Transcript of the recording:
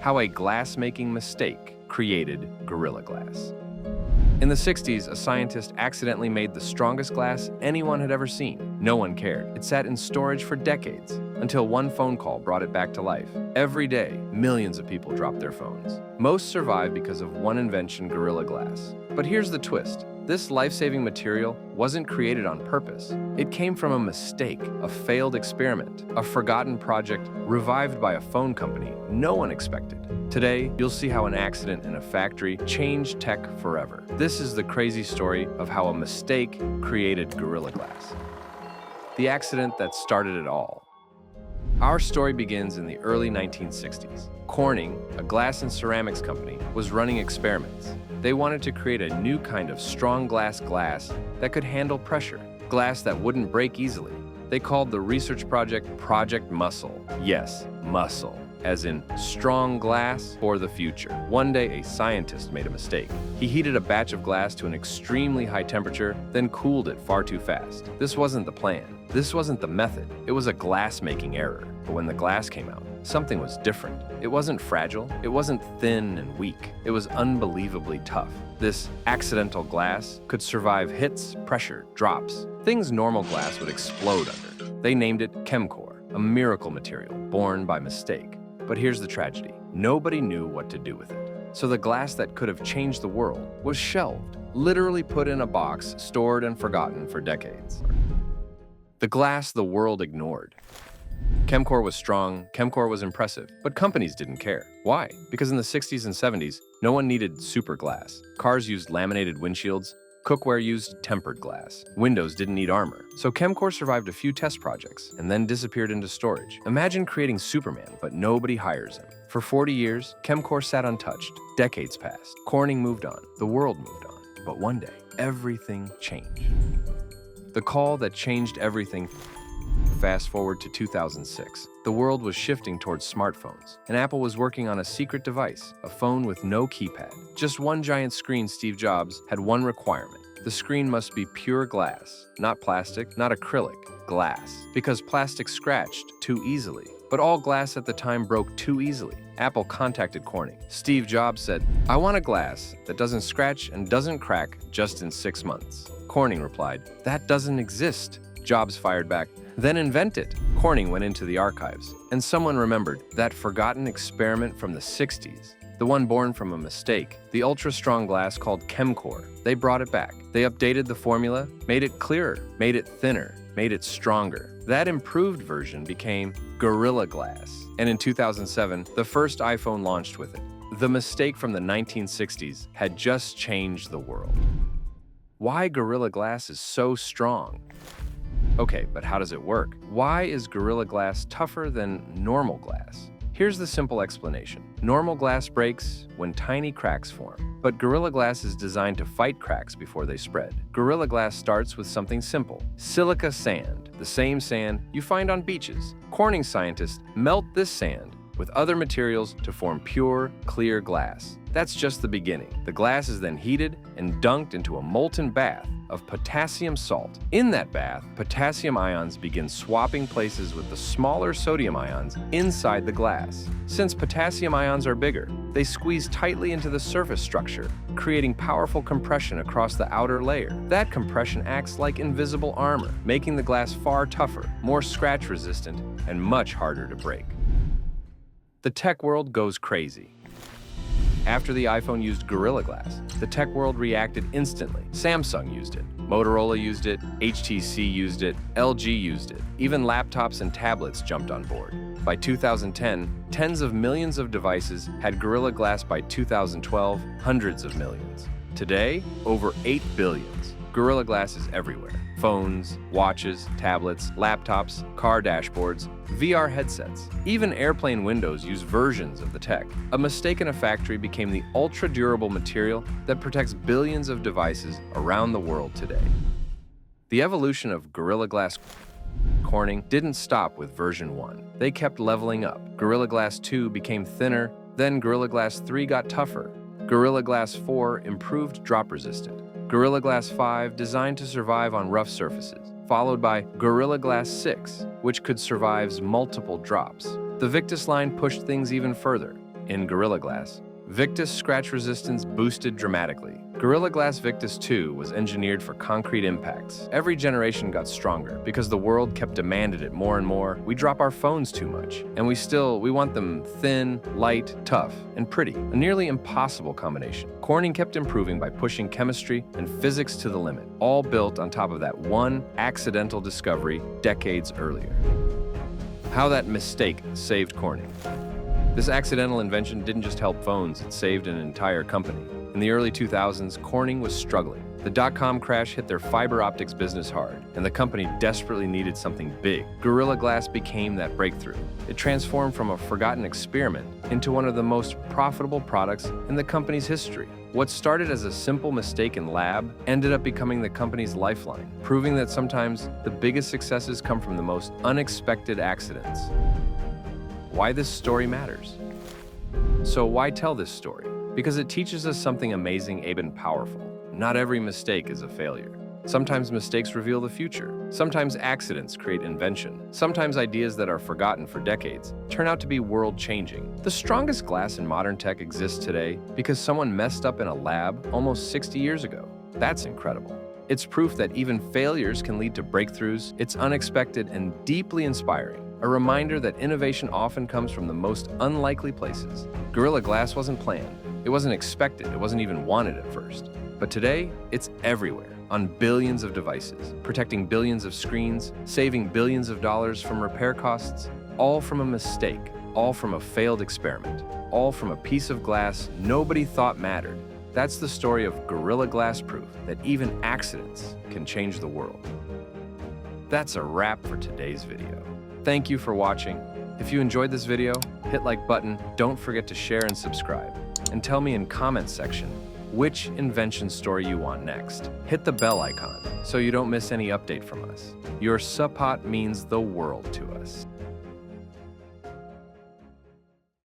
how a glass-making mistake created Gorilla Glass. In the 60s, a scientist accidentally made the strongest glass anyone had ever seen. No one cared. It sat in storage for decades, until one phone call brought it back to life. Every day, millions of people dropped their phones. Most survived because of one invention, Gorilla Glass. But here's the twist. This life-saving material wasn't created on purpose. It came from a mistake, a failed experiment, a forgotten project revived by a phone company no one expected. Today, you'll see how an accident in a factory changed tech forever. This is the crazy story of how a mistake created Gorilla Glass. The accident that started it all. Our story begins in the early 1960s. Corning, a glass and ceramics company, was running experiments. They wanted to create a new kind of strong glass that could handle pressure, glass that wouldn't break easily. They called the research project Project Muscle. Yes, muscle, as in strong glass for the future. One day, a scientist made a mistake. He heated a batch of glass to an extremely high temperature, then cooled it far too fast. This wasn't the plan. This wasn't the method. It was a glass-making error. But when the glass came out, something was different. It wasn't fragile. It wasn't thin and weak. It was unbelievably tough. This accidental glass could survive hits, pressure, drops, things normal glass would explode under. They named it Chemcor, a miracle material born by mistake. But here's the tragedy. Nobody knew what to do with it. So the glass that could have changed the world was shelved, literally put in a box, stored and forgotten for decades. The glass the world ignored. Chemcor was strong, Chemcor was impressive, but companies didn't care. Why? Because in the 60s and 70s, no one needed super glass. Cars used laminated windshields, cookware used tempered glass. Windows didn't need armor. So Chemcor survived a few test projects and then disappeared into storage. Imagine creating Superman, but nobody hires him. For 40 years, Chemcor sat untouched. Decades passed. Corning moved on. The world moved on. But one day, everything changed. The call that changed everything. Fast forward to 2006. The world was shifting towards smartphones, and Apple was working on a secret device, a phone with no keypad. Just one giant screen. Steve Jobs had one requirement. The screen must be pure glass, not plastic, not acrylic, glass, because plastic scratched too easily. But all glass at the time broke too easily. Apple contacted Corning. Steve Jobs said, "I want a glass that doesn't scratch and doesn't crack just in 6 months." Corning replied, "That doesn't exist." Jobs fired back, "Then invent it." Corning went into the archives, and someone remembered that forgotten experiment from the 60s, the one born from a mistake, the ultra-strong glass called Chemcor. They brought it back. They updated the formula, made it clearer, made it thinner, made it stronger. That improved version became Gorilla Glass, and in 2007, the first iPhone launched with it. The mistake from the 1960s had just changed the world. Why Gorilla Glass is so strong? Okay, but how does it work? Why is Gorilla Glass tougher than normal glass? Here's the simple explanation. Normal glass breaks when tiny cracks form, but Gorilla Glass is designed to fight cracks before they spread. Gorilla Glass starts with something simple: silica sand, the same sand you find on beaches. Corning scientists melt this sand with other materials to form pure, clear glass. That's just the beginning. The glass is then heated and dunked into a molten bath of potassium salt. In that bath, potassium ions begin swapping places with the smaller sodium ions inside the glass. Since potassium ions are bigger, they squeeze tightly into the surface structure, creating powerful compression across the outer layer. That compression acts like invisible armor, making the glass far tougher, more scratch-resistant, and much harder to break. The tech world goes crazy. After the iPhone used Gorilla Glass, the tech world reacted instantly. Samsung used it, Motorola used it, HTC used it, LG used it. Even laptops and tablets jumped on board. By 2010, tens of millions of devices had Gorilla Glass. By 2012, hundreds of millions. Today, over 8 billion. Gorilla Glass is everywhere. Phones, watches, tablets, laptops, car dashboards, VR headsets. Even airplane windows use versions of the tech. A mistake in a factory became the ultra-durable material that protects billions of devices around the world today. The evolution of Gorilla Glass Corning didn't stop with version 1. They kept leveling up. Gorilla Glass 2 became thinner, then Gorilla Glass 3 got tougher. Gorilla Glass 4 improved drop resistant. Gorilla Glass 5 designed to survive on rough surfaces, followed by Gorilla Glass 6, which could survive multiple drops. The Victus line pushed things even further. In Gorilla Glass, Victus scratch resistance boosted dramatically. Gorilla Glass Victus 2 was engineered for concrete impacts. Every generation got stronger because the world kept demanding it more and more. We drop our phones too much, and we want them thin, light, tough, and pretty. A nearly impossible combination. Corning kept improving by pushing chemistry and physics to the limit, all built on top of that one accidental discovery decades earlier. How that mistake saved Corning. This accidental invention didn't just help phones, it saved an entire company. In the early 2000s, Corning was struggling. The dot-com crash hit their fiber optics business hard, and the company desperately needed something big. Gorilla Glass became that breakthrough. It transformed from a forgotten experiment into one of the most profitable products in the company's history. What started as a simple mistake in lab ended up becoming the company's lifeline, proving that sometimes the biggest successes come from the most unexpected accidents. Why this story matters. So why tell this story? Because it teaches us something amazing and powerful. Not every mistake is a failure. Sometimes mistakes reveal the future. Sometimes accidents create invention. Sometimes ideas that are forgotten for decades turn out to be world-changing. The strongest glass in modern tech exists today because someone messed up in a lab almost 60 years ago. That's incredible. It's proof that even failures can lead to breakthroughs. It's unexpected and deeply inspiring. A reminder that innovation often comes from the most unlikely places. Gorilla Glass wasn't planned. It wasn't expected. It wasn't even wanted at first. But today, it's everywhere, on billions of devices, protecting billions of screens, saving billions of dollars from repair costs, all from a mistake, all from a failed experiment, all from a piece of glass nobody thought mattered. That's the story of Gorilla Glass proof that even accidents can change the world. That's a wrap for today's video. Thank you for watching. If you enjoyed this video, hit like button, don't forget to share and subscribe. And tell me in comments section which invention story you want next. Hit the bell icon so you don't miss any update from us. Your support means the world to us.